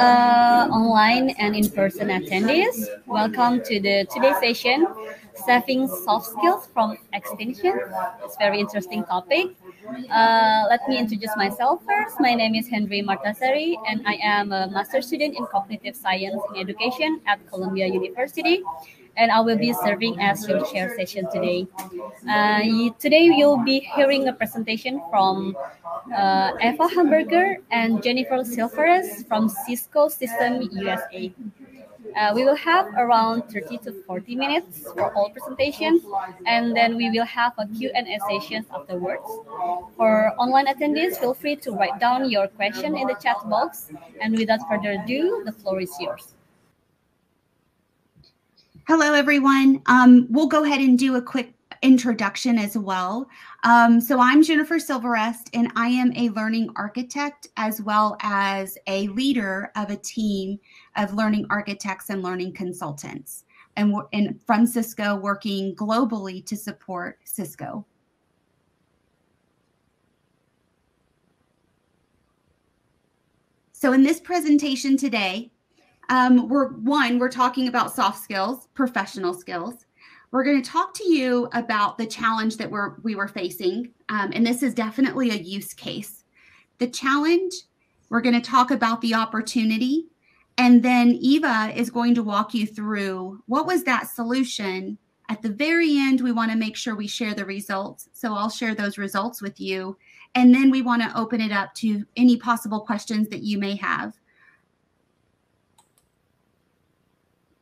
online and in-person attendees. Welcome to the today's session, Saving Soft Skills from Extinction. It's a very interesting topic. Let me introduce myself first. My name is Henry Martasari, and I am a master's student in Cognitive Science in Education at Columbia University. And I will be serving as your chair session today. Today you'll be hearing a presentation from Eva Hamburger and Jennifer Silveres from Cisco System USA. We will have around 30 to 40 minutes for all presentations, and then we will have a Q&A session afterwards. For online attendees, feel free to write down your question in the chat box, and without further ado, the floor is yours. Hello, everyone. We'll go ahead and do a quick introduction as well. So I'm Jennifer Silverest, and I am a learning architect as well as a leader of a team of learning architects and learning consultants, and from Cisco, working globally to support Cisco. So in this presentation today, we're talking about soft skills, professional skills. We're going to talk to you about the challenge that we were facing, and this is definitely a use case. The challenge, we're going to talk about the opportunity, and then Eva is going to walk you through what was that solution. At the very end, we want to make sure we share the results, so I'll share those results with you, and then we want to open it up to any possible questions that you may have.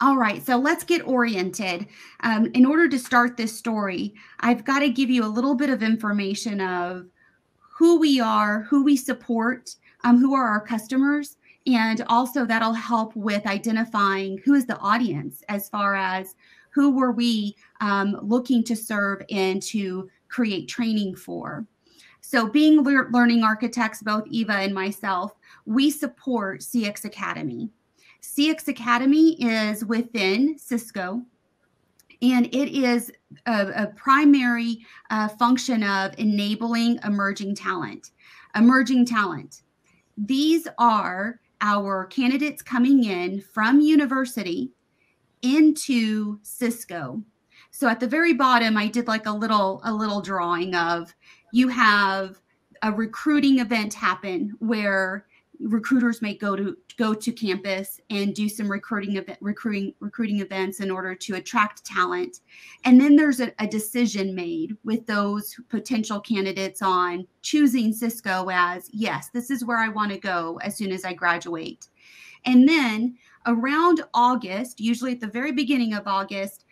All right, so let's get oriented. In order to start this story, I've got to give you a little bit of information of who we are, who we support, who are our customers, and also that'll help with identifying who is the audience as far as who were we looking to serve and to create training for. So being learning architects, both Eva and myself, we support CX Academy. CX Academy is within Cisco, and it is a primary function of enabling emerging talent. Emerging talent. These are our candidates coming in from university into Cisco. So at the very bottom, I did like a little drawing of, you have a recruiting event happen where recruiters may go to campus and do some recruiting events in order to attract talent. And then there's a decision made with those potential candidates on choosing Cisco as, yes, this is where I want to go as soon as I graduate. And then around August, usually at the very beginning of August,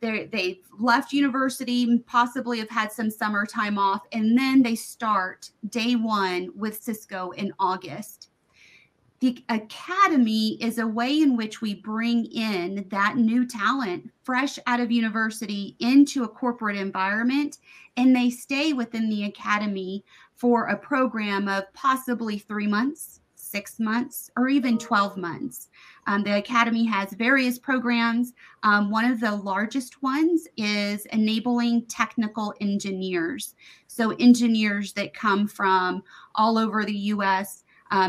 they've left university, possibly have had some summer time off, and then they start day one with Cisco in August. The Academy is a way in which we bring in that new talent fresh out of university into a corporate environment, and they stay within the Academy for a program of possibly 3 months, 6 months, or even 12 months. The Academy has various programs. One of the largest ones is enabling technical engineers. So engineers that come from all over the U.S.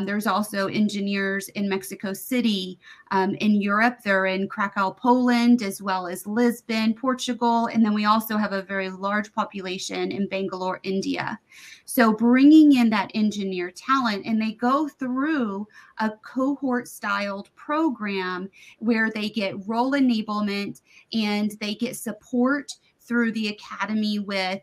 There's also engineers in Mexico City. In Europe, they're in Krakow, Poland, as well as Lisbon, Portugal. And then we also have a very large population in Bangalore, India. So bringing in that engineer talent, and they go through a cohort-styled program where they get role enablement and they get support through the Academy with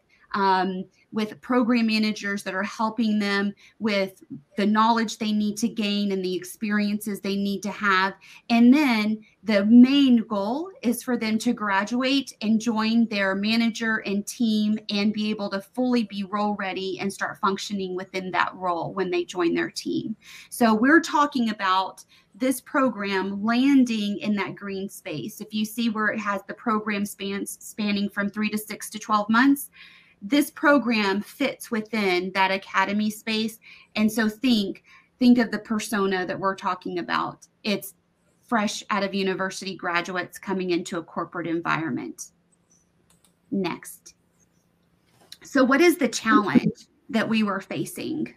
program managers that are helping them with the knowledge they need to gain and the experiences they need to have. And then the main goal is for them to graduate and join their manager and team and be able to fully be role ready and start functioning within that role when they join their team. So we're talking about this program landing in that green space. If you see where it has the program spanning from 3 to 6 to 12 months, this program fits within that Academy space. And so think of the persona that we're talking about. It's fresh out of university graduates coming into a corporate environment. Next. So what is the challenge that we were facing?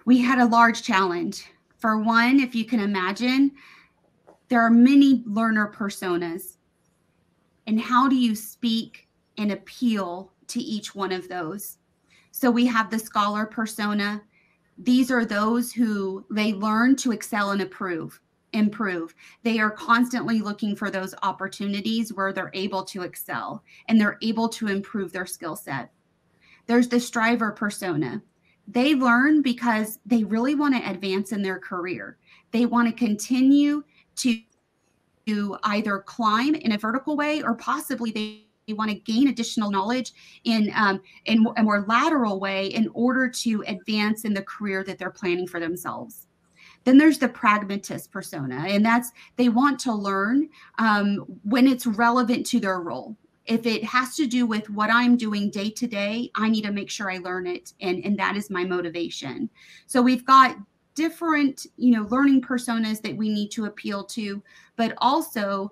we had a large challenge. For one, if you can imagine, there are many learner personas. And how do you speak and appeal to each one of those? So we have the scholar persona. These are those who they learn to excel and improve. They are constantly looking for those opportunities where they're able to excel and they're able to improve their skill set. There's the striver persona. They learn because they really want to advance in their career. They want to continue to either climb in a vertical way, or possibly they want to gain additional knowledge in a more lateral way in order to advance in the career that they're planning for themselves. Then there's the pragmatist persona, and that's they want to learn when it's relevant to their role. If it has to do with what I'm doing day to day, I need to make sure I learn it, and that is my motivation. So we've got different, learning personas that we need to appeal to, but also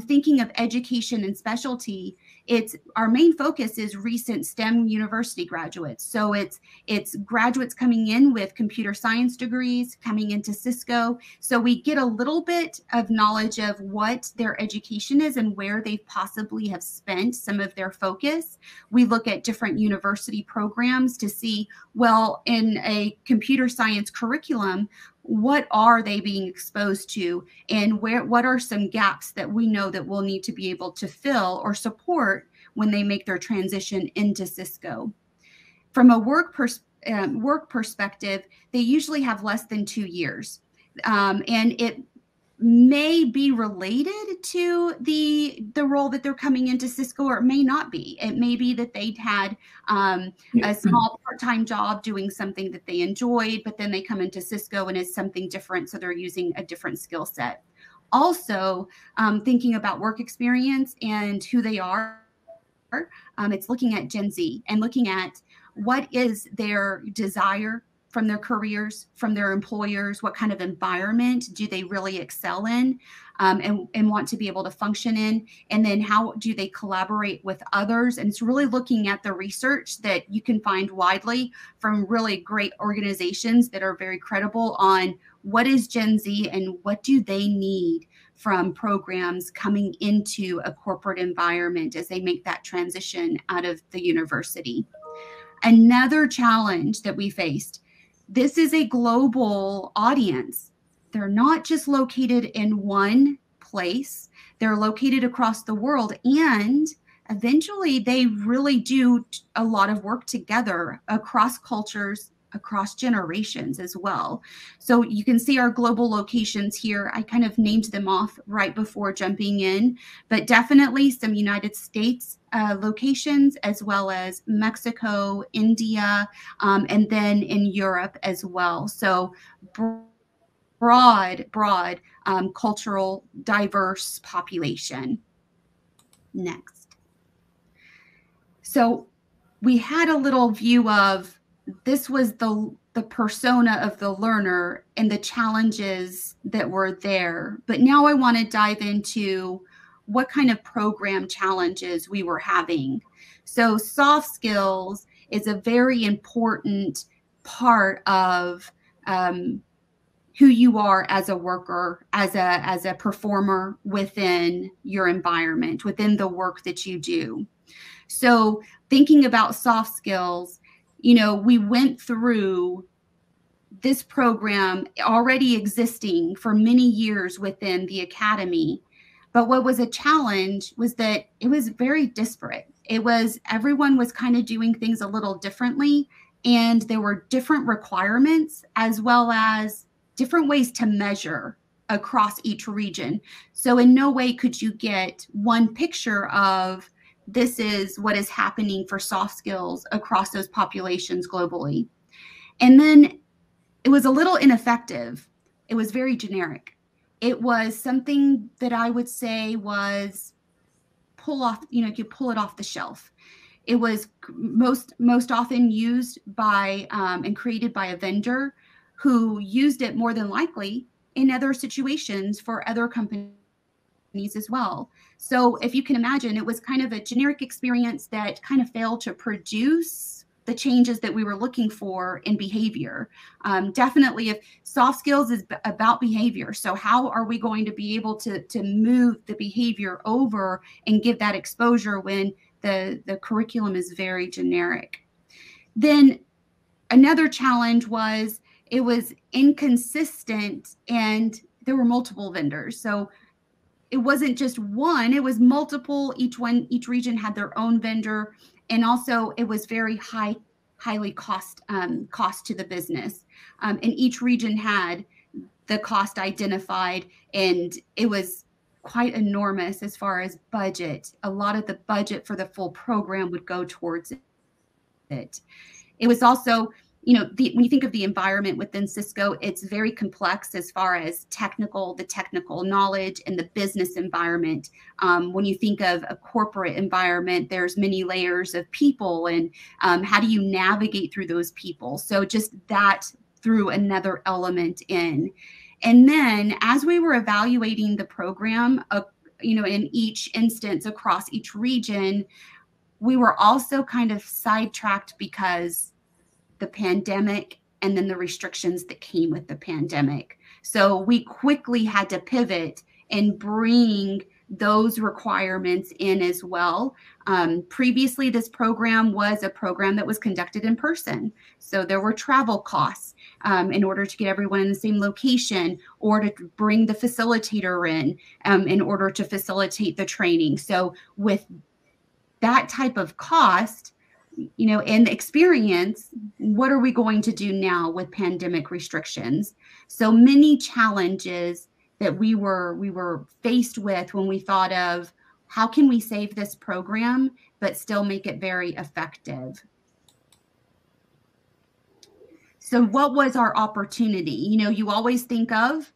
thinking of education and specialty. It's our main focus is recent STEM university graduates. So it's graduates coming in with computer science degrees, coming into Cisco. So we get a little bit of knowledge of what their education is and where they possibly have spent some of their focus. We look at different university programs to see, well, in a computer science curriculum, what are they being exposed to, and what are some gaps that we know that we'll need to be able to fill or support when they make their transition into Cisco. From a work perspective, they usually have less than 2 years, and it may be related to the role that they're coming into Cisco, or it may not be. It may be that they'd had a small part-time job doing something that they enjoyed, but then they come into Cisco and it's something different, so they're using a different skill set. Also, thinking about work experience and who they are, it's looking at Gen Z and looking at what is their desire from their careers, from their employers, what kind of environment do they really excel in, and want to be able to function in, and then how do they collaborate with others. And it's really looking at the research that you can find widely from really great organizations that are very credible on what is Gen Z and what do they need from programs coming into a corporate environment as they make that transition out of the university. Another challenge that we faced, this is a global audience. They're not just located in one place. They're located across the world, and eventually they really do a lot of work together across cultures, across generations as well. So you can see our global locations here. I kind of named them off right before jumping in, but definitely some United States locations, as well as Mexico, India, and then in Europe as well. So broad, cultural, diverse population. Next. So we had a little view of this was the persona of the learner and the challenges that were there. But now I want to dive into what kind of program challenges we were having. So soft skills is a very important part of who you are as a worker, as a performer within your environment, within the work that you do. So thinking about soft skills, we went through this program already existing for many years within the academy. But what was a challenge was that it was very disparate. Everyone was kind of doing things a little differently, and there were different requirements as well as different ways to measure across each region. So in no way could you get one picture of this is what is happening for soft skills across those populations globally. And then it was a little ineffective. It was very generic. It was something that I would say was you pull it off the shelf. It was most often used by and created by a vendor who used it more than likely in other situations for other companies as well. So if you can imagine, it was kind of a generic experience that kind of failed to produce the changes that we were looking for in behavior. Definitely, if soft skills is about behavior, so how are we going to be able to move the behavior over and give that exposure when the curriculum is very generic? Then another challenge was it was inconsistent and there were multiple vendors. So it wasn't just one, it was multiple. Each region had their own vendor, and also it was very highly cost to the business. And each region had the cost identified, and it was quite enormous as far as budget. A lot of the budget for the full program would go towards it. It was also, when you think of the environment within Cisco, it's very complex as far as the technical knowledge and the business environment. When you think of a corporate environment, there's many layers of people, and how do you navigate through those people? So just that threw another element in. And then as we were evaluating the program, in each instance across each region, we were also kind of sidetracked because the pandemic and then the restrictions that came with the pandemic. So we quickly had to pivot and bring those requirements in as well. Previously, this program was a program that was conducted in person. So there were travel costs in order to get everyone in the same location, or to bring the facilitator in order to facilitate the training. So with that type of cost, and experience, what are we going to do now with pandemic restrictions? So many challenges that we were faced with when we thought of how can we save this program but still make it very effective. So what was our opportunity? You always think of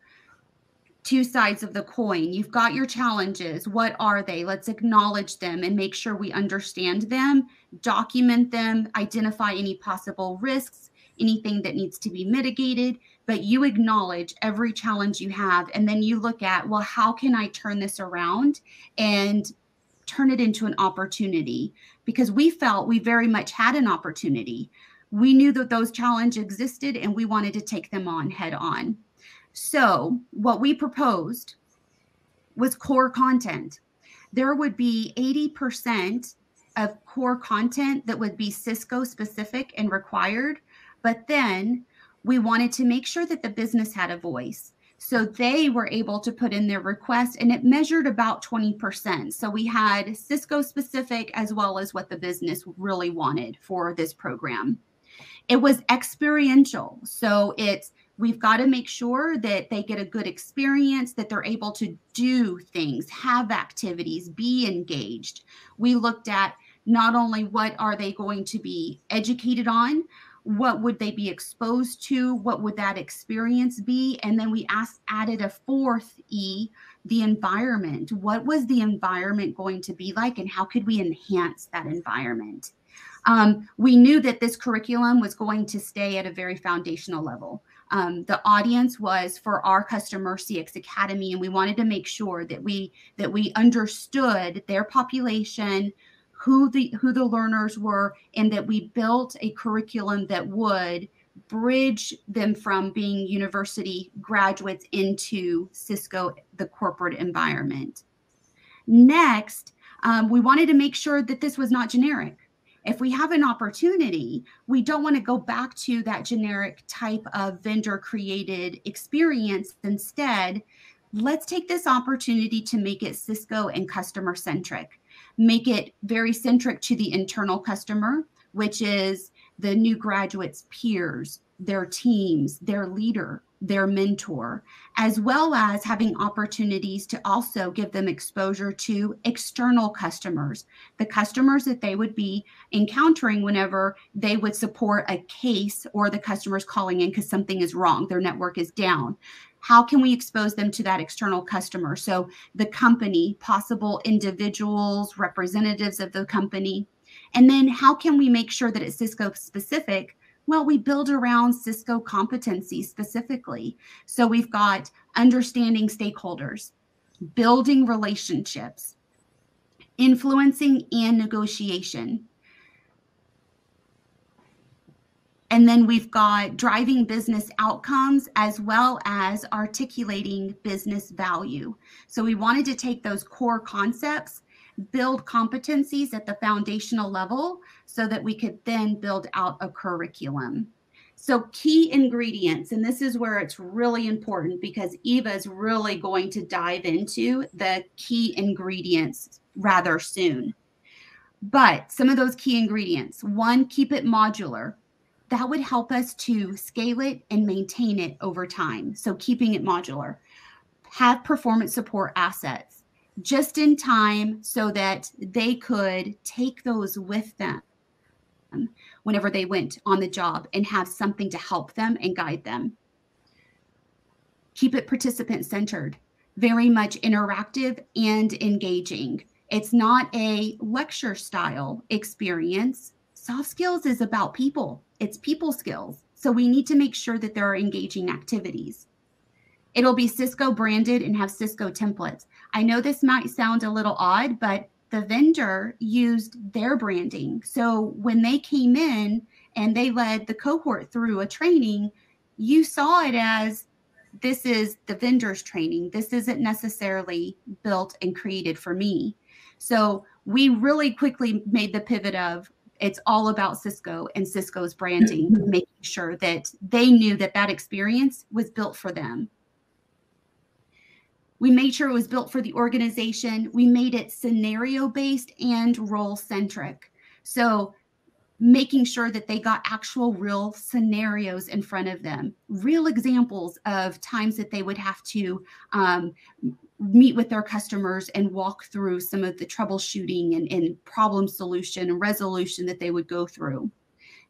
two sides of the coin. You've got your challenges. What are they? Let's acknowledge them and make sure we understand them, document them, identify any possible risks, anything that needs to be mitigated. But you acknowledge every challenge you have, and then you look at, well, how can I turn this around and turn it into an opportunity? Because we felt we very much had an opportunity. We knew that those challenges existed, and we wanted to take them on head on. So what we proposed was core content. There would be 80% of core content that would be Cisco specific and required, but then we wanted to make sure that the business had a voice. So they were able to put in their request, and it measured about 20%. So we had Cisco specific as well as what the business really wanted for this program. It was experiential. So we've got to make sure that they get a good experience, that they're able to do things, have activities, be engaged. We looked at not only what are they going to be educated on, what would they be exposed to, what would that experience be, and then we added a fourth E, the environment. What was the environment going to be like, and how could we enhance that environment? We knew that this curriculum was going to stay at a very foundational level. The audience was for our customer CX Academy, and we wanted to make sure that we understood their population, who the learners were, and that we built a curriculum that would bridge them from being university graduates into Cisco, the corporate environment. Next, we wanted to make sure that this was not generic. If we have an opportunity, we don't want to go back to that generic type of vendor created experience. Instead, let's take this opportunity to make it Cisco and customer centric. Make it very centric to the internal customer, which is the new graduates' peers, their teams, their leader, their mentor, as well as having opportunities to also give them exposure to external customers, the customers that they would be encountering whenever they would support a case or the customers calling in because something is wrong, their network is down. How can we expose them to that external customer? So the company, possible individuals, representatives of the company. And then how can we make sure that it's Cisco specific? Well, we build around Cisco competency specifically. So we've got understanding stakeholders, building relationships, influencing and negotiation. And then we've got driving business outcomes as well as articulating business value. So we wanted to take those core concepts, build competencies at the foundational level so that we could then build out a curriculum. So key ingredients, and this is where it's really important because Eva is really going to dive into the key ingredients rather soon. But some of those key ingredients, one, keep it modular. That would help us to scale it and maintain it over time. So keeping it modular. Have performance support assets just in time so that they could take those with them whenever they went on the job and have something to help them and guide them. Keep it participant centered, very much interactive and engaging. It's not a lecture style experience. Soft skills is about people. It's people skills. So we need to make sure that there are engaging activities. It'll be Cisco branded and have Cisco templates. I know this might sound a little odd, but the vendor used their branding. So when they came in and they led the cohort through a training, you saw it as this is the vendor's training. This isn't necessarily built and created for me. So we really quickly made the pivot of it's all about Cisco and Cisco's branding, making sure that they knew that that experience was built for them. We made sure it was built for the organization. We made it scenario-based and role-centric. So making sure that they got actual real scenarios in front of them, real examples of times that they would have to meet with their customers and walk through some of the troubleshooting and problem solution and resolution that they would go through.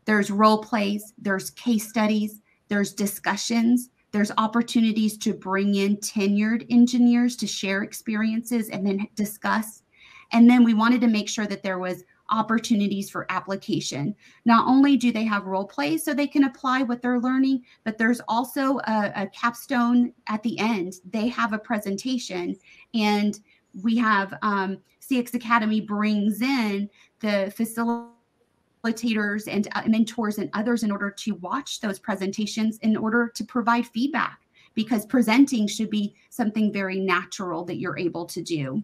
There's role plays, there's case studies, there's discussions, there's opportunities to bring in tenured engineers to share experiences and then discuss. And then we wanted to make sure that there was opportunities for application. Not only do they have role plays so they can apply what they're learning, but there's also a capstone at the end. They have a presentation, and we have CX Academy brings in the facilitators and mentors and others in order to watch those presentations in order to provide feedback, because presenting should be something very natural that you're able to do.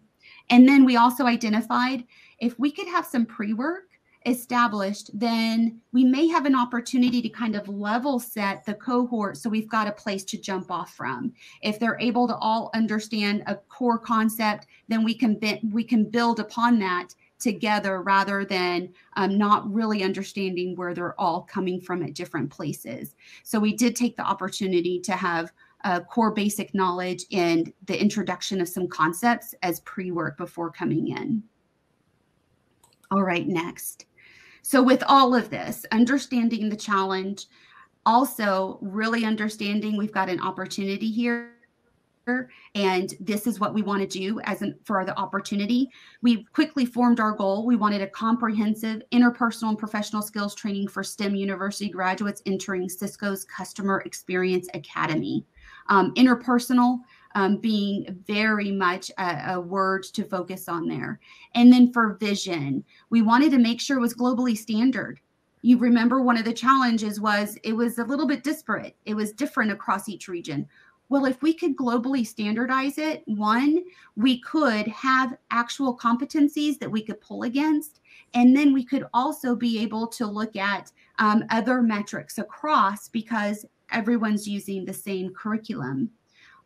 And then we also identified if we could have some pre-work established, then we may have an opportunity to kind of level set the cohort so we've got a place to jump off from. If they're able to all understand a core concept, then we can build upon that together rather than not really understanding where they're all coming from at different places. So we did take the opportunity to have core basic knowledge and the introduction of some concepts as pre-work before coming in. All right, next. So with all of this, understanding the challenge, also really understanding we've got an opportunity here, and this is what we want to do for the opportunity. We quickly formed our goal. We wanted a comprehensive interpersonal and professional skills training for STEM university graduates entering Cisco's Customer Experience Academy. Interpersonal being very much a word to focus on there. And then for vision, we wanted to make sure it was globally standard. You remember one of the challenges was it was a little bit disparate. It was different across each region. Well, if we could globally standardize it, one, we could have actual competencies that we could pull against. And then we could also be able to look at other metrics across because everyone's using the same curriculum.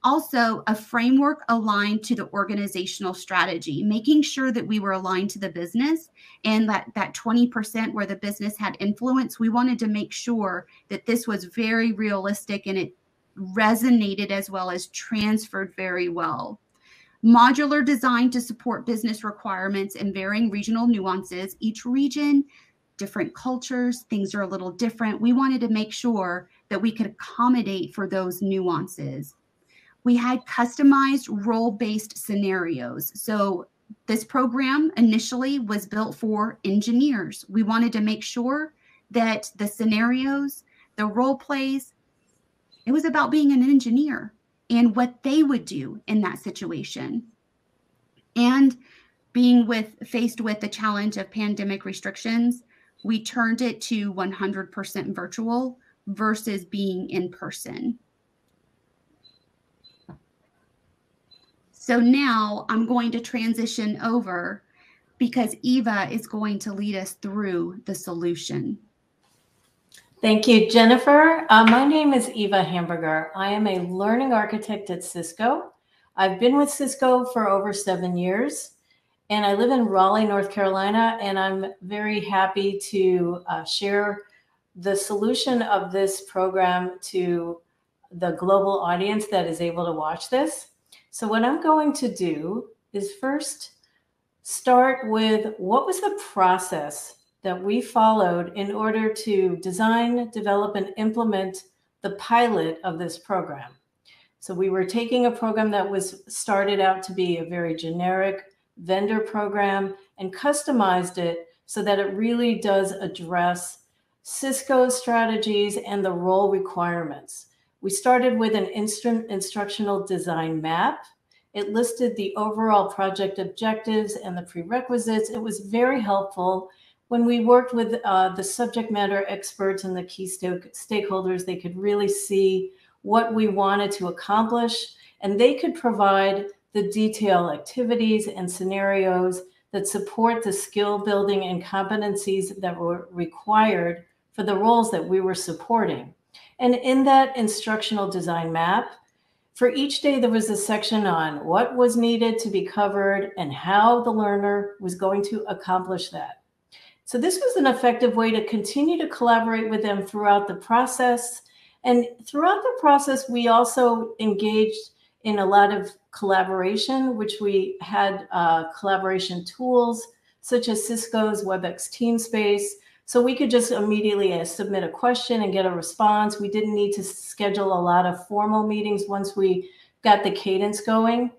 Also, a framework aligned to the organizational strategy, making sure that we were aligned to the business, and that 20% where the business had influence, we wanted to make sure that this was very realistic and it resonated as well as transferred very well. Modular design to support business requirements and varying regional nuances. Each region, different cultures, things are a little different. We wanted to make sure that we could accommodate for those nuances. We had customized role-based scenarios. So this program initially was built for engineers. We wanted to make sure that the scenarios, the role plays, it was about being an engineer and what they would do in that situation. And being faced with the challenge of pandemic restrictions, we turned it to 100% virtual versus being in person. So now I'm going to transition over because Eva is going to lead us through the solution. Thank you, Jennifer. My name is Eva Hamburger. I am a learning architect at Cisco. I've been with Cisco for over 7 years, and I live in Raleigh, North Carolina, and I'm very happy to share the solution of this program to the global audience that is able to watch this. So what I'm going to do is first start with what was the process that we followed in order to design, develop, and implement the pilot of this program. So we were taking a program that was started out to be a very generic vendor program and customized it so that it really does address Cisco's strategies and the role requirements. We started with an instructional design map. It listed the overall project objectives and the prerequisites. It was very helpful. When we worked with the subject matter experts and the key stakeholders, they could really see what we wanted to accomplish, and they could provide the detailed activities and scenarios that support the skill building and competencies that were required for the roles that we were supporting. And in that instructional design map, for each day, there was a section on what was needed to be covered and how the learner was going to accomplish that. So this was an effective way to continue to collaborate with them throughout the process. And throughout the process, we also engaged in a lot of collaboration, which we had collaboration tools such as Cisco's WebEx TeamSpace. So we could just immediately submit a question and get a response. We didn't need to schedule a lot of formal meetings once we got the cadence going.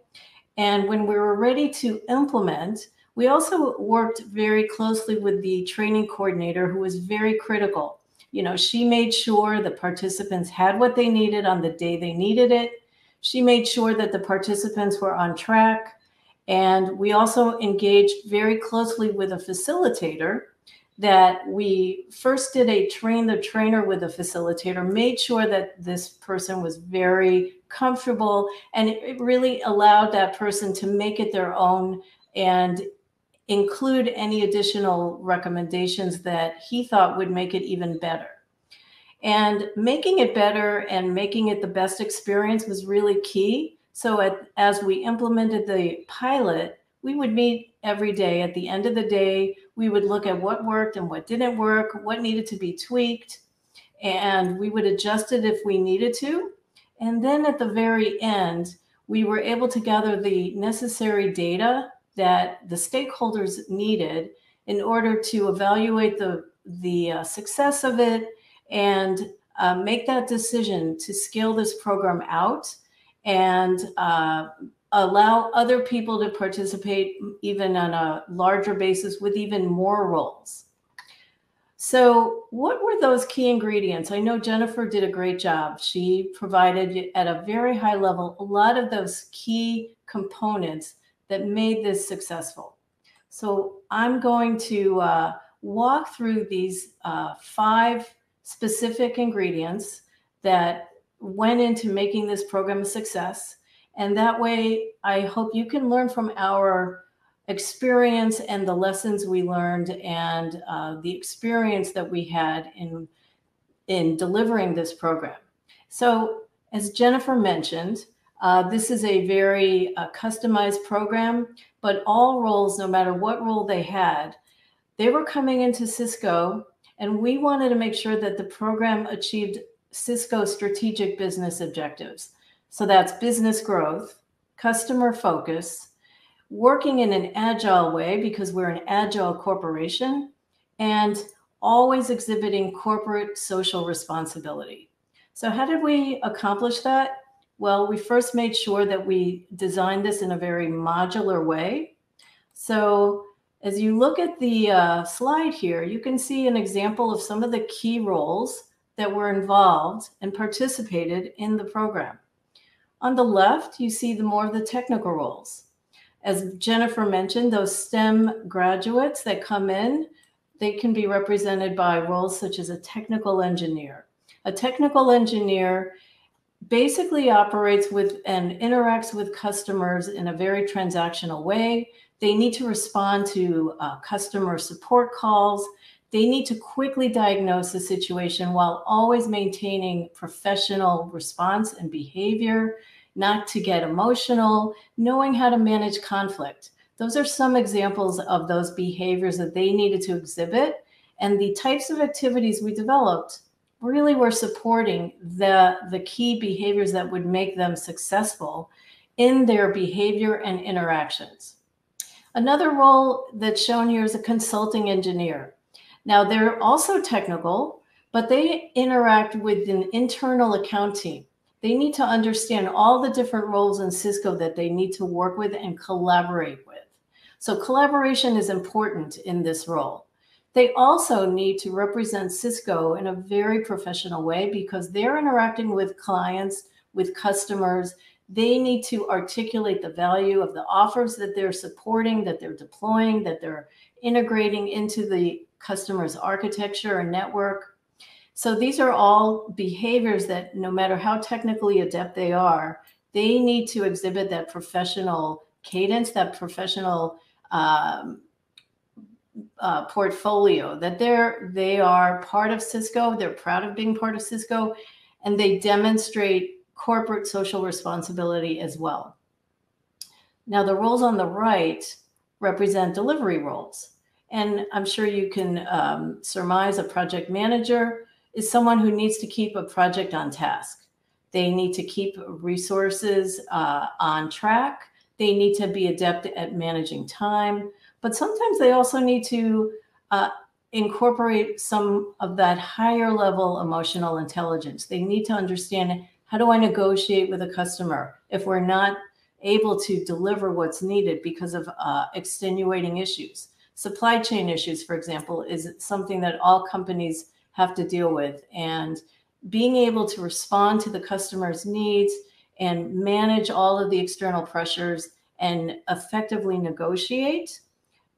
And when we were ready to implement, we also worked very closely with the training coordinator, who was very critical. You know, she made sure the participants had what they needed on the day they needed it. She made sure that the participants were on track. And we also engaged very closely with a facilitator, that we first did a train the trainer with a facilitator, made sure that this person was very comfortable, and it really allowed that person to make it their own and include any additional recommendations that he thought would make it even better. And making it better and making it the best experience was really key. So as we implemented the pilot, we would meet every day. At the end of the day, we would look at what worked and what didn't work, what needed to be tweaked, and we would adjust it if we needed to. And then at the very end, we were able to gather the necessary data that the stakeholders needed in order to evaluate the success of it and make that decision to scale this program out and allow other people to participate even on a larger basis with even more roles. So what were those key ingredients? I know Jennifer did a great job. She provided at a very high level a lot of those key components that made this successful. So I'm going to walk through these 5 specific ingredients that went into making this program a success. And that way, I hope you can learn from our experience and the lessons we learned and the experience that we had in delivering this program. So as Jennifer mentioned, this is a very customized program, but all roles, no matter what role they had, they were coming into Cisco, and we wanted to make sure that the program achieved Cisco's strategic business objectives. So that's business growth, customer focus, working in an agile way because we're an agile corporation, and always exhibiting corporate social responsibility. So how did we accomplish that? Well, we first made sure that we designed this in a very modular way. So as you look at the slide here, you can see an example of some of the key roles that were involved and participated in the program. On the left, you see more of the technical roles. As Jennifer mentioned, those STEM graduates that come in they can be represented by roles such as a technical engineer. A technical engineer basically operates with and interacts with customers in a very transactional way. They need to respond to customer support calls. They need to quickly diagnose the situation while always maintaining professional response and behavior, not to get emotional, knowing how to manage conflict. Those are some examples of those behaviors that they needed to exhibit. And the types of activities we developed really were supporting the key behaviors that would make them successful in their behavior and interactions. Another role that's shown here is a consulting engineer. Now, they're also technical, but they interact with an internal account team. They need to understand all the different roles in Cisco that they need to work with and collaborate with. So collaboration is important in this role. They also need to represent Cisco in a very professional way because they're interacting with clients, with customers. They need to articulate the value of the offers that they're supporting, that they're deploying, that they're integrating into the customer's architecture and network. So these are all behaviors that no matter how technically adept they are, they need to exhibit that professional cadence, that professional portfolio, that they are part of Cisco, they're proud of being part of Cisco, and they demonstrate corporate social responsibility as well. Now, the roles on the right represent delivery roles. And I'm sure you can surmise a project manager is someone who needs to keep a project on task. They need to keep resources on track. They need to be adept at managing time. But sometimes they also need to incorporate some of that higher level emotional intelligence. They need to understand, how do I negotiate with a customer if we're not able to deliver what's needed because of extenuating issues? Supply chain issues, for example, is something that all companies have to deal with. And being able to respond to the customer's needs and manage all of the external pressures and effectively negotiate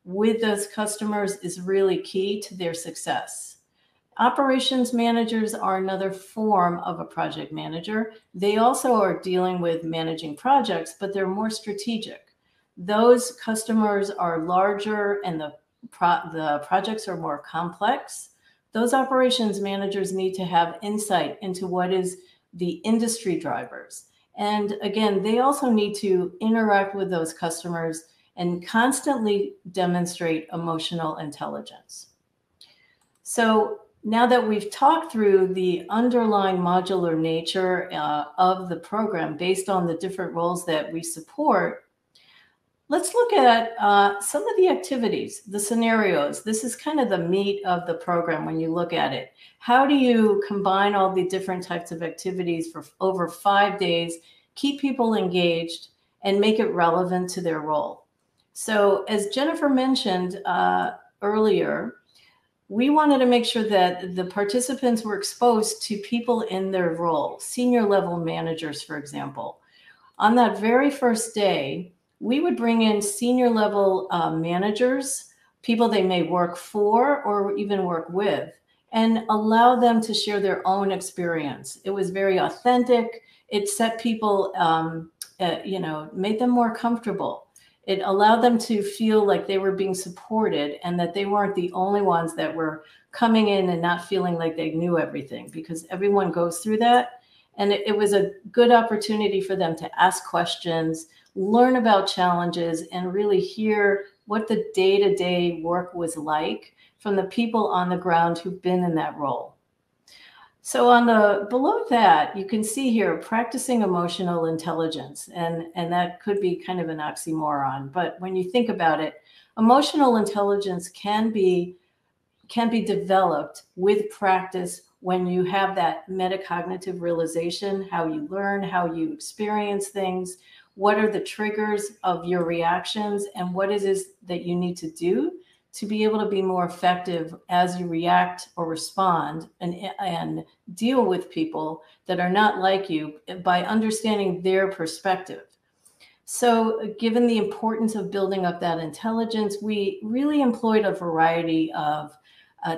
with those customers is really key to their success. Operations managers are another form of a project manager. They also are dealing with managing projects, but they're more strategic. Those customers are larger and the projects are more complex. Those operations managers need to have insight into what is the industry drivers. And again, they also need to interact with those customers and constantly demonstrate emotional intelligence. So now that we've talked through the underlying modular nature of the program based on the different roles that we support, let's look at some of the activities, the scenarios. This is kind of the meat of the program when you look at it. How do you combine all the different types of activities for over 5 days, keep people engaged, and make it relevant to their role? So as Jennifer mentioned earlier, we wanted to make sure that the participants were exposed to people in their role, senior level managers, for example. On that very first day, we would bring in senior level managers, people they may work for or even work with, and allow them to share their own experience. It was very authentic. It set people, made them more comfortable. It allowed them to feel like they were being supported and that they weren't the only ones that were coming in and not feeling like they knew everything, because everyone goes through that. And it was a good opportunity for them to ask questions, learn about challenges, and really hear what the day-to-day work was like from the people on the ground who've been in that role. So below that, you can see here, practicing emotional intelligence, and that could be kind of an oxymoron. But when you think about it, emotional intelligence can be developed with practice when you have that metacognitive realization, how you learn, how you experience things, what are the triggers of your reactions, and what it is that you need to do to be able to be more effective as you react or respond and deal with people that are not like you by understanding their perspective. So given the importance of building up that intelligence, we really employed a variety of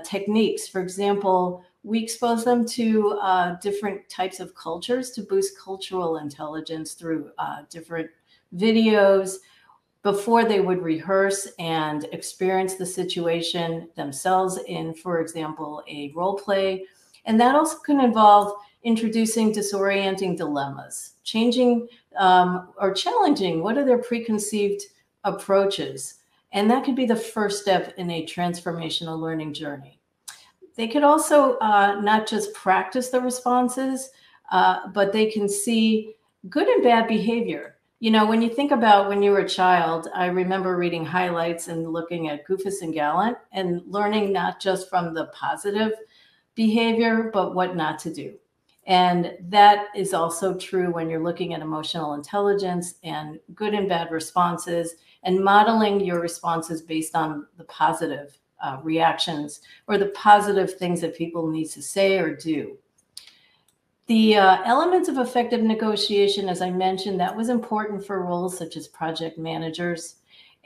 techniques. For example, we expose them to different types of cultures to boost cultural intelligence through different videos before they would rehearse and experience the situation themselves in, for example, a role play. And that also can involve introducing disorienting dilemmas, changing or challenging what are their preconceived approaches. And that could be the first step in a transformational learning journey. They could also not just practice the responses, but they can see good and bad behavior. You know, when you think about when you were a child, I remember reading highlights and looking at Goofus and Gallant and learning not just from the positive behavior, but what not to do. And that is also true when you're looking at emotional intelligence and good and bad responses and modeling your responses based on the positive reactions or the positive things that people need to say or do. The elements of effective negotiation, as I mentioned, that was important for roles such as project managers.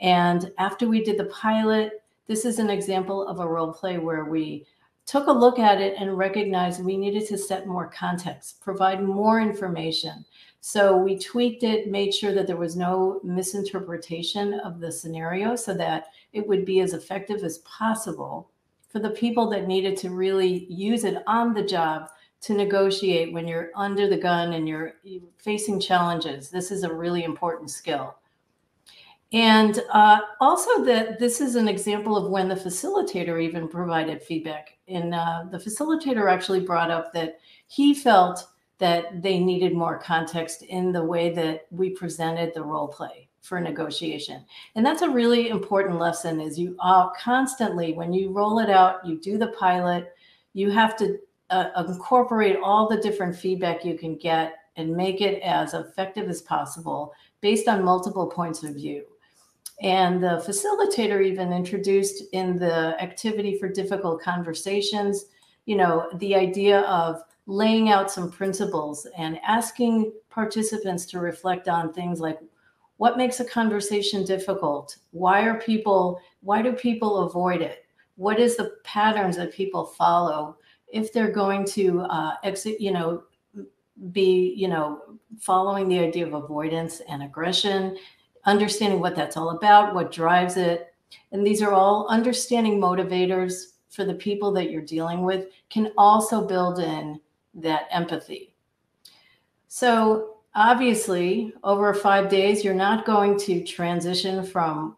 And after we did the pilot, this is an example of a role play where we took a look at it and recognized we needed to set more context, provide more information. So we tweaked it, made sure that there was no misinterpretation of the scenario so that it would be as effective as possible for the people that needed to really use it on the job to negotiate when you're under the gun and you're facing challenges. This is a really important skill. And also that this is an example of when the facilitator even provided feedback. And the facilitator actually brought up that he felt that they needed more context in the way that we presented the role play for negotiation. And that's a really important lesson is you constantly, when you roll it out, you do the pilot, you have to incorporate all the different feedback you can get and make it as effective as possible based on multiple points of view. And the facilitator even introduced in the activity for difficult conversations, you know, the idea of laying out some principles and asking participants to reflect on things like what makes a conversation difficult? Why do people avoid it? What is the patterns that people follow if they're going to be following the idea of avoidance and aggression, understanding what that's all about, what drives it. And these are all understanding motivators for the people that you're dealing with can also build in that empathy. So obviously over 5 days, you're not going to transition from,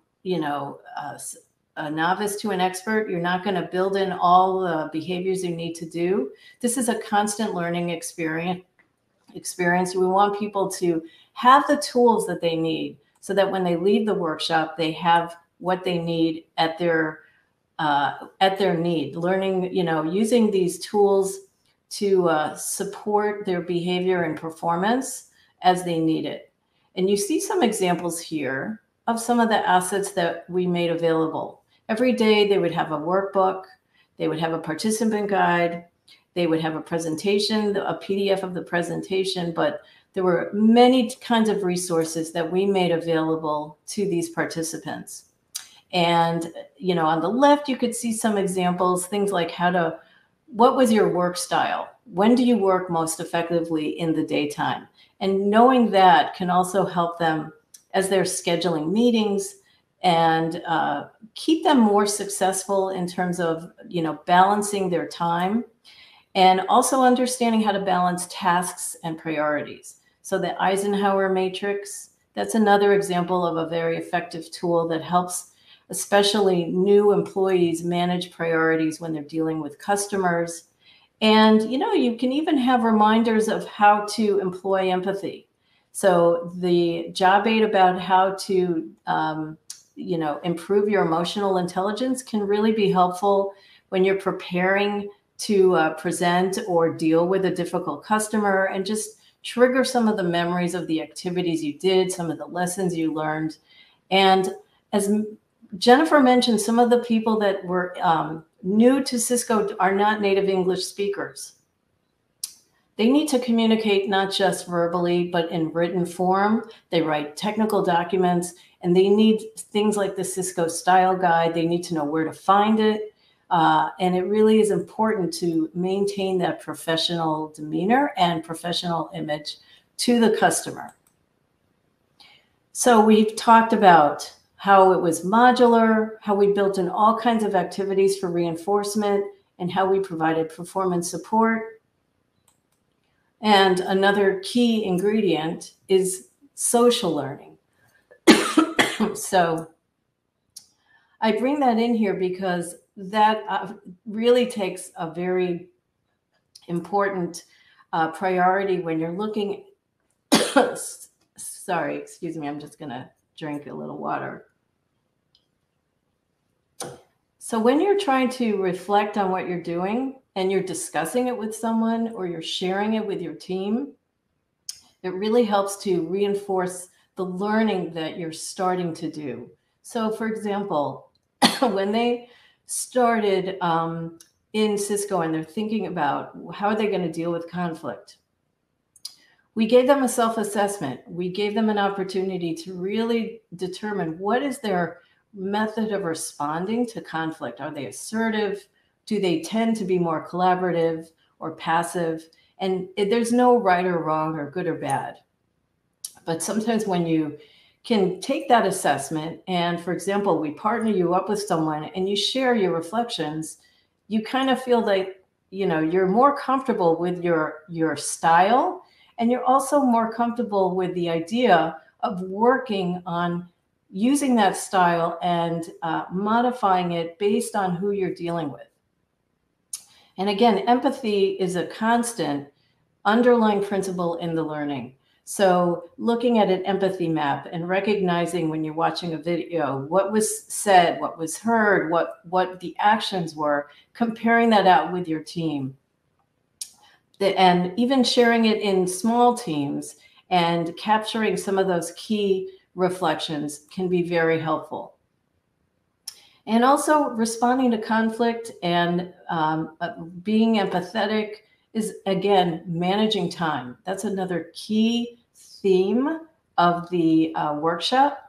a novice to an expert. You're not going to build in all the behaviors you need to do. This is a constant learning experience. We want people to have the tools that they need so that when they leave the workshop, they have what they need at their need. Learning, using these tools to support their behavior and performance as they need it. And you see some examples here of some of the assets that we made available. Every day they would have a workbook, they would have a participant guide, they would have a presentation, a PDF of the presentation, but there were many kinds of resources that we made available to these participants. And, on the left, you could see some examples, things like what was your work style? When do you work most effectively in the daytime? And knowing that can also help them as they're scheduling meetings and keep them more successful in terms of, balancing their time and also understanding how to balance tasks and priorities. So the Eisenhower matrix, that's another example of a very effective tool that helps especially new employees manage priorities when they're dealing with customers. And, you can even have reminders of how to employ empathy. So the job aid about how to, improve your emotional intelligence can really be helpful when you're preparing to present or deal with a difficult customer and just trigger some of the memories of the activities you did, some of the lessons you learned. And as Jennifer mentioned, some of the people that were new to Cisco are not native English speakers. They need to communicate not just verbally, but in written form. They write technical documents, and they need things like the Cisco style guide. They need to know where to find it. And it really is important to maintain that professional demeanor and professional image to the customer. So we've talked about how it was modular, how we built in all kinds of activities for reinforcement, and how we provided performance support. And another key ingredient is social learning. So I bring that in here because that really takes a very important priority when you're looking. Sorry, excuse me, I'm just going to drink a little water. So when you're trying to reflect on what you're doing and you're discussing it with someone or you're sharing it with your team, it really helps to reinforce the learning that you're starting to do. So for example, when they started in Cisco and they're thinking about how are they going to deal with conflict, we gave them a self-assessment. We gave them an opportunity to really determine what is their method of responding to conflict. Are they assertive? Do they tend to be more collaborative or passive? And there's no right or wrong or good or bad. But sometimes when you can take that assessment and, for example, we partner you up with someone and you share your reflections, you kind of feel like, you know, you're more comfortable with your style, and you're also more comfortable with the idea of working on using that style and modifying it based on who you're dealing with. And again, empathy is a constant underlying principle in the learning. So looking at an empathy map and recognizing when you're watching a video, what was said, what was heard, what the actions were, comparing that out with your team. And even sharing it in small teams and capturing some of those key reflections can be very helpful. And also responding to conflict and being empathetic is, again, managing time. That's another key theme of the workshop.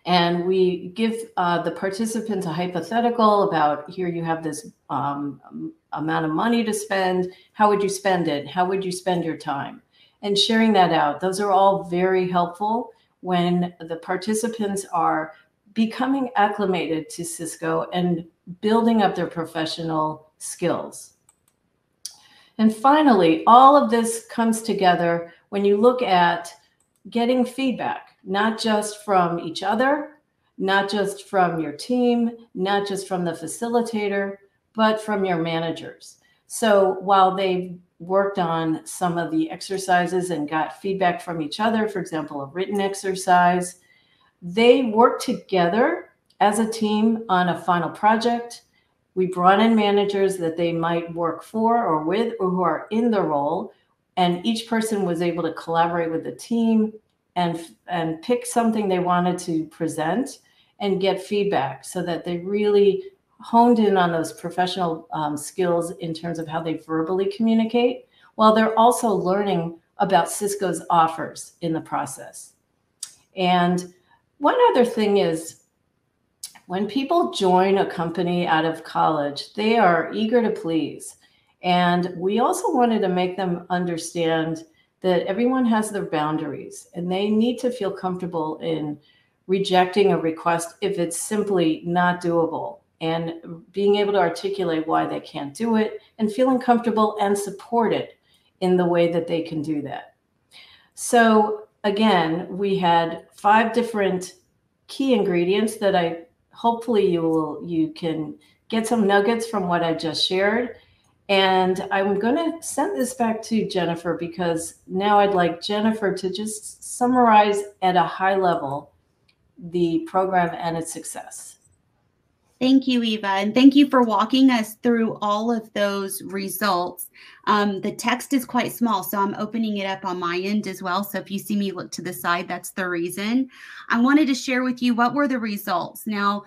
And we give the participants a hypothetical about, here you have this amount of money to spend. How would you spend it? How would you spend your time? And sharing that out. Those are all very helpful when the participants are becoming acclimated to Cisco and building up their professional skills. And finally, all of this comes together when you look at getting feedback, not just from each other, not just from your team, not just from the facilitator, but from your managers. So while they've worked on some of the exercises and got feedback from each other, for example, a written exercise, they work together as a team on a final project. We brought in managers that they might work for or with or who are in the role, and each person was able to collaborate with the team and pick something they wanted to present and get feedback so that they really honed in on those professional skills in terms of how they verbally communicate, while they're also learning about Cisco's offers in the process. And one other thing is, when people join a company out of college, they are eager to please. And we also wanted to make them understand that everyone has their boundaries and they need to feel comfortable in rejecting a request if it's simply not doable, and being able to articulate why they can't do it and feeling comfortable and supported in the way that they can do that. So again, we had 5 different key ingredients that hopefully you can get some nuggets from what I just shared. And I'm going to send this back to Jennifer, because now I'd like Jennifer to just summarize at a high level the program and its success. Thank you, Eva, and thank you for walking us through all of those results. The text is quite small, so I'm opening it up on my end as well. So if you see me look to the side, that's the reason. I wanted to share with you what were the results. Now,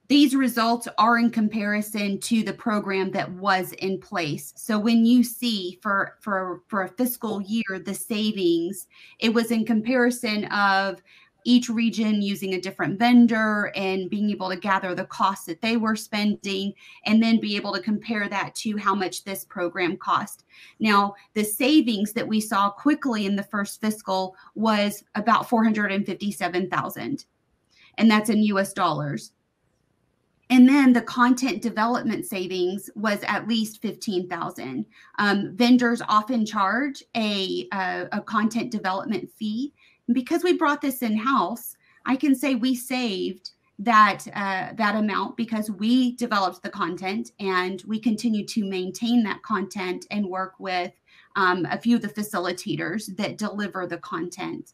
these results are in comparison to the program that was in place. So when you see for a fiscal year, the savings, it was in comparison of each region using a different vendor and being able to gather the costs that they were spending, and then be able to compare that to how much this program cost. Now, the savings that we saw quickly in the first fiscal was about $457,000, and that's in US dollars. And then the content development savings was at least $15,000. Vendors often charge a content development fee. And because we brought this in-house, I can say we saved that amount because we developed the content, and we continue to maintain that content and work with a few of the facilitators that deliver the content.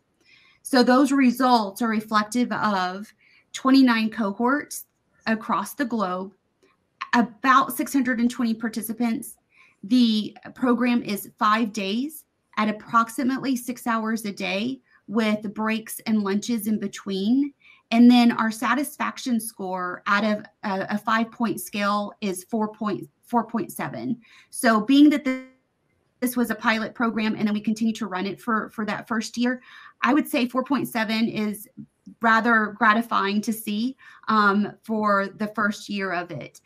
So those results are reflective of 29 cohorts across the globe, about 620 participants. The program is 5 days at approximately 6 hours a day with breaks and lunches in between. And then our satisfaction score out of a 5-point scale is 4.7. So being that this was a pilot program and then we continue to run it for that first year, I would say 4.7 is rather gratifying to see for the first year of it.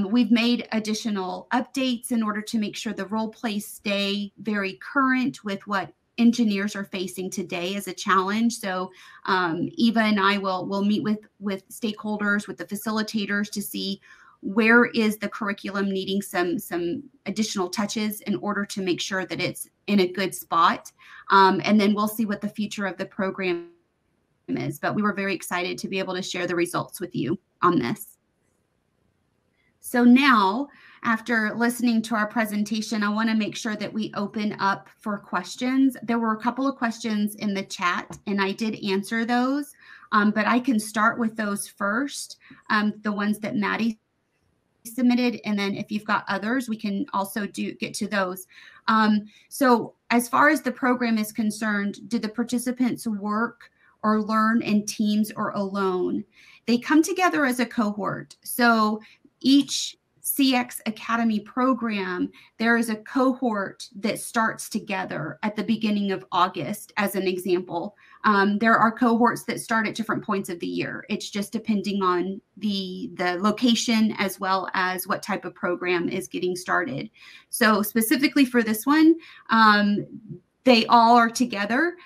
We've made additional updates in order to make sure the role plays stay very current with what engineers are facing today as a challenge. So Eva and I will meet with stakeholders, with the facilitators, to see where is the curriculum needing some additional touches in order to make sure that it's in a good spot. And then we'll see what the future of the program is. But we were very excited to be able to share the results with you on this. So now, after listening to our presentation, I want to make sure that we open up for questions. There were a couple of questions in the chat, and I did answer those, but I can start with those first, the ones that Maddie submitted, and then if you've got others, we can also get to those. So as far as the program is concerned, do the participants work or learn in teams or alone? They come together as a cohort. So each CX Academy program, there is a cohort that starts together at the beginning of August, as an example. There are cohorts that start at different points of the year. It's just depending on the location as well as what type of program is getting started. So specifically for this one, they all are together.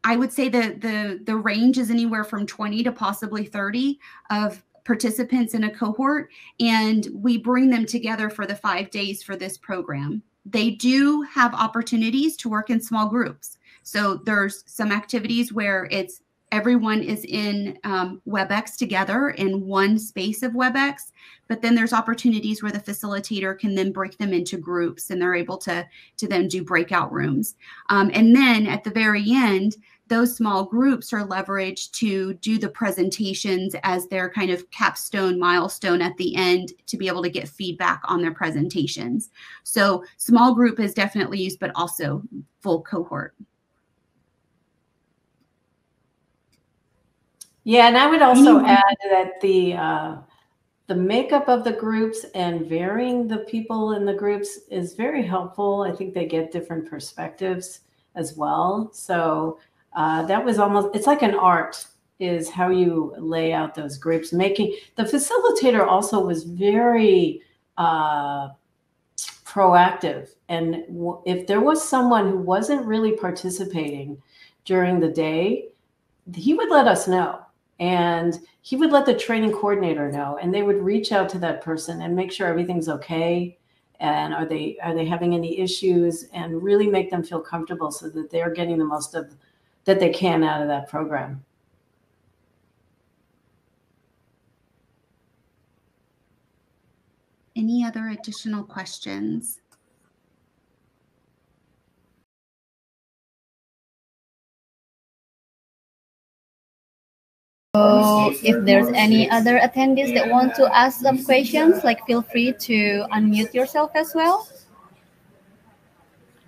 I would say that the range is anywhere from 20 to possibly 30 of participants in a cohort, and we bring them together for the 5 days for this program. They do have opportunities to work in small groups. So there's some activities where it's everyone is in WebEx together in one space of WebEx, but then there's opportunities where the facilitator can then break them into groups, and they're able to then do breakout rooms. And then at the very end, those small groups are leveraged to do the presentations as their kind of capstone milestone at the end, to be able to get feedback on their presentations. So small group is definitely used, but also full cohort. Yeah, and I would also add that the makeup of the groups and varying the people in the groups is very helpful. I think they get different perspectives as well. So that was almost, it's like an art, is how you lay out those groups. Making the facilitator also was very proactive. And if there was someone who wasn't really participating during the day, he would let us know. And he would let the training coordinator know, and they would reach out to that person and make sure everything's okay. And are they having any issues, and really make them feel comfortable so that they're getting the most of that they can out of that program. Any other additional questions? So if there's any other attendees that want to ask some questions, feel free to unmute yourself as well.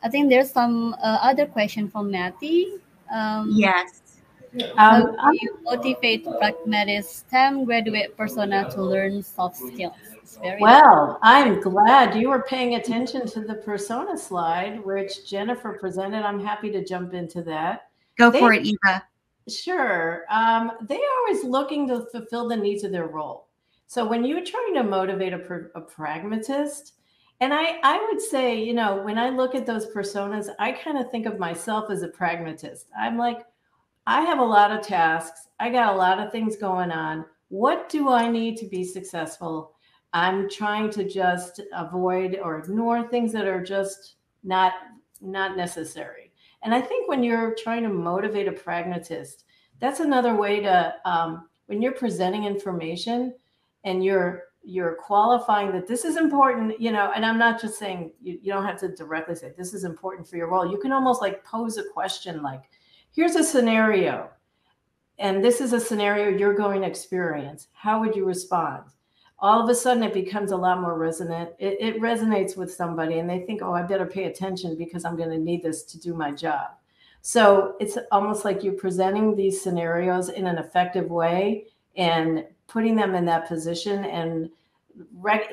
I think there's some other question from Matty. Yes. How do you motivate Pragmatists STEM graduate persona to learn soft skills? Well, I'm glad you were paying attention to the persona slide, which Jennifer presented. I'm happy to jump into that. Go for it, Eva. Sure. They are always looking to fulfill the needs of their role. So when you're trying to motivate a pragmatist, and I would say, you know, when I look at those personas, I kind of think of myself as a pragmatist. I'm like, I have a lot of tasks. I got a lot of things going on. What do I need to be successful? I'm trying to just avoid or ignore things that are just not not necessary. And I think when you're trying to motivate a pragmatist, that's another way to when you're presenting information and you're qualifying that this is important, you know, and I'm not just saying you don't have to directly say this is important for your role. You can almost like pose a question like, here's a scenario, and this is a scenario you're going to experience. How would you respond? All of a sudden, it becomes a lot more resonant. It resonates with somebody, and they think, oh, I better pay attention because I'm going to need this to do my job. So it's almost like you're presenting these scenarios in an effective way and putting them in that position. And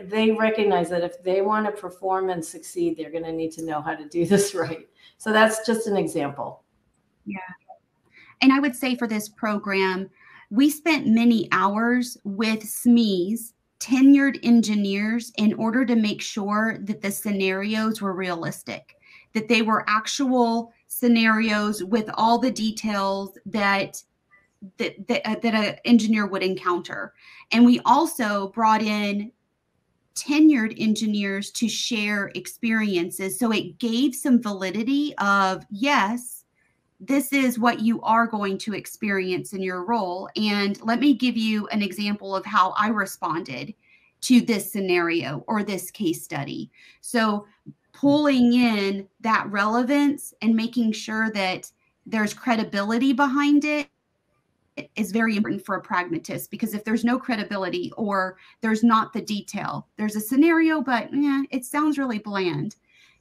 they recognize that if they want to perform and succeed, they're going to need to know how to do this right. So that's just an example. Yeah. And I would say for this program, we spent many hours with SMEs, tenured engineers, in order to make sure that the scenarios were realistic, that they were actual scenarios with all the details that an engineer would encounter. And we also brought in tenured engineers to share experiences. So it gave some validity of, yes, this is what you are going to experience in your role. And let me give you an example of how I responded to this scenario or this case study. So pulling in that relevance and making sure that there's credibility behind it is very important for a pragmatist, because if there's no credibility or there's not the detail, there's a scenario, but it sounds really bland.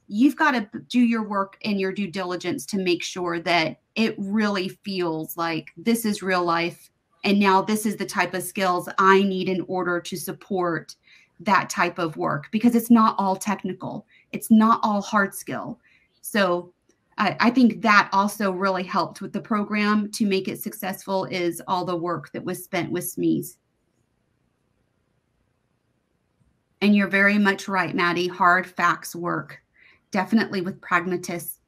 You've got to do your work and your due diligence to make sure that it really feels like this is real life. And now this is the type of skills I need in order to support that type of work, because it's not all technical. It's not all hard skill. So I think that also really helped with the program to make it successful, is all the work that was spent with SMEs. And you're very much right, Maddie. Hard facts work. Definitely with pragmatists.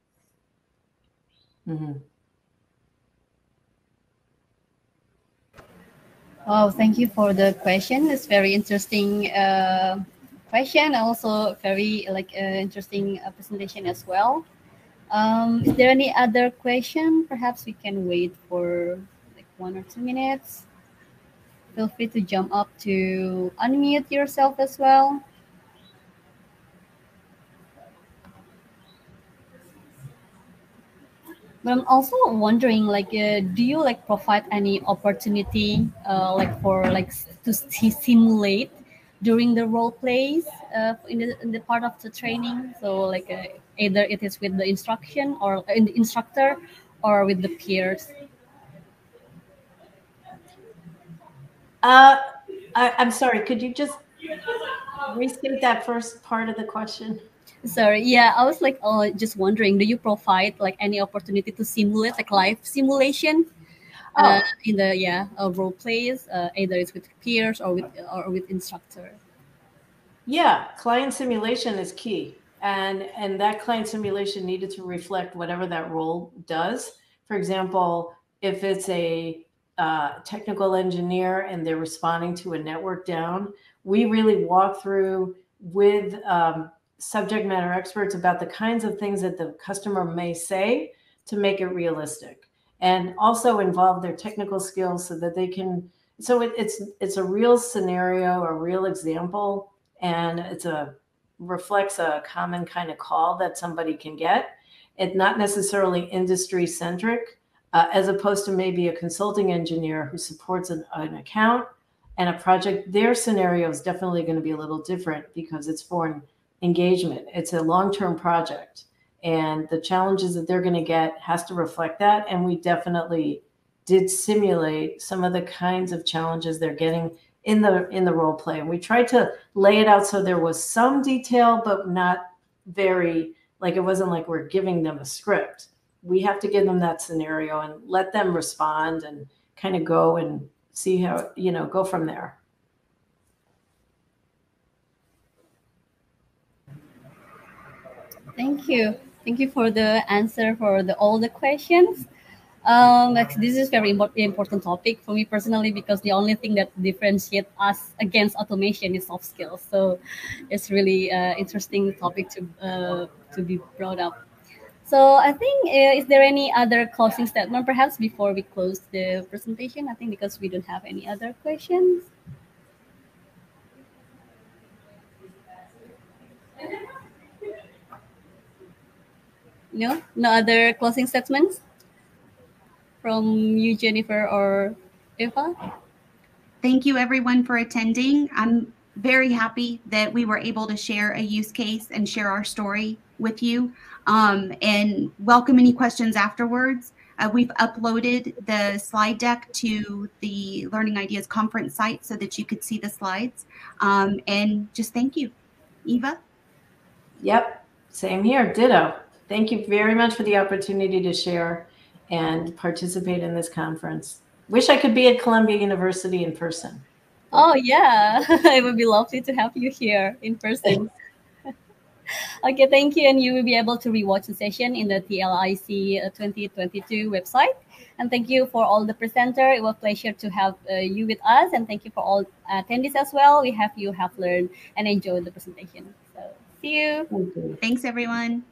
Mm-hmm. Oh, thank you for the question. It's very interesting question. Also, very interesting presentation as well. Is there any other question? Perhaps we can wait for like 1 or 2 minutes. Feel free to jump up to unmute yourself as well. But I'm also wondering, do you like provide any opportunity, to simulate during the role plays in the part of the training? So either it is with the instruction or in the instructor or with the peers. I'm sorry. Could you just restate that first part of the question? Sorry, yeah, I was just wondering, do you provide like any opportunity to simulate like live simulation in the role plays, either it's with peers or with instructor? Yeah, client simulation is key, and that client simulation needed to reflect whatever that role does. For example, if it's a technical engineer and they're responding to a network down, we really walk through with subject matter experts about the kinds of things that the customer may say to make it realistic, and also involve their technical skills so that they can. So it's a real scenario, a real example, and reflects a common kind of call that somebody can get. It's not necessarily industry centric, as opposed to maybe a consulting engineer who supports an account and a project. Their scenario is definitely going to be a little different because it's for an engagement. It's a long-term project, and the challenges that they're going to get has to reflect that. And we definitely did simulate some of the kinds of challenges they're getting in the role play. And we tried to lay it out so there was some detail, but not very, like it wasn't like we're giving them a script. we have to give them that scenario and let them respond and kind of go and see how, go from there. Thank you. Thank you for the answer for all the questions. This is very important topic for me personally because the only thing that differentiates us against automation is soft skills. So it's really interesting topic to be brought up. So I think is there any other closing statement perhaps before we close the presentation? I think because we don't have any other questions. No, no other closing statements from you, Jennifer or Eva. Thank you everyone for attending. I'm very happy that we were able to share a use case and share our story with you, and welcome any questions afterwards. We've uploaded the slide deck to the Learning Ideas conference site so that you could see the slides, and just thank you. Eva? Yep, same here, ditto. Thank you very much for the opportunity to share and participate in this conference. Wish I could be at Columbia University in person. Oh yeah, it would be lovely to have you here in person. Okay, thank you. And you will be able to rewatch the session in the TLIC 2022 website. And thank you for all the presenter. It was a pleasure to have you with us. And thank you for all attendees as well. We have learned and enjoyed the presentation. So see you. Thank you. Thanks everyone.